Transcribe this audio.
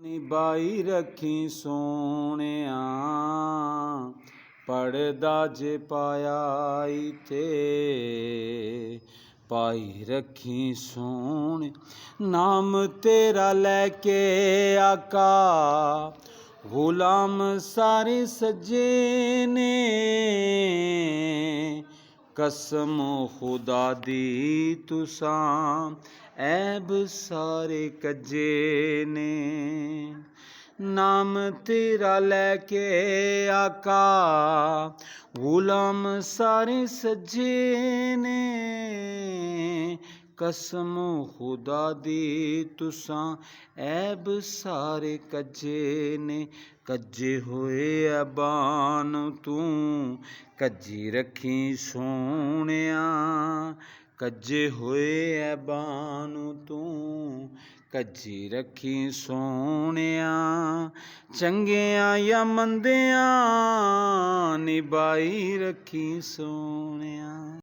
ਨਿਭਾਈ ਰੱਖੀ ਸੋਹਣਿਆ, ਪੜਦਾ ਜੇ ਪਾਇਆ ਤੇ ਪਾਈ ਰੱਖੀ ਸੋਹਣੇ। ਨਾਮ ਤੇਰਾ ਲੈ ਕੇ ਆਕਾ ਗੁਲਾਮ ਸਾਰੇ ਸੱਜੇ ਨੇ, ਕਸਮ ਖੁਦਾ ਦੀ ਤੁਸਾਂ ਐਬ ਸਾਰੇ ਕੱਜੇ ਨੇ। ਨਾਮ ਤੇਰਾ ਲੈ ਕੇ ਆਕਾ ਗੁਲਾਮ ਸਾਰੇ ਸੱਜੇ ਨੇ, ਕਸਮ ਖੁਦਾ ਦੀ ਤੁਸਾਂ ਐਬ ਸਾਰੇ ਕੱਜੇ ਨੇ। ਕੱਜੇ ਹੋਏ ਐਬਾਂ ਨੂੰ ਤੂੰ ਕੱਜੀ ਰੱਖੀ ਸੋਹਣਿਆ, ਕੱਜੇ ਹੋਏ ਐਬਾਂ ਨੂੰ ਤੂੰ ਕੱਜੀ ਰੱਖੀ ਸੋਹਣਿਆ। ਚੰਗਿਆਂ ਜਾਂ ਮੰਦਿਆਂ ਨਿਭਾਈ ਰੱਖੀ ਸੋਹਣਿਆ।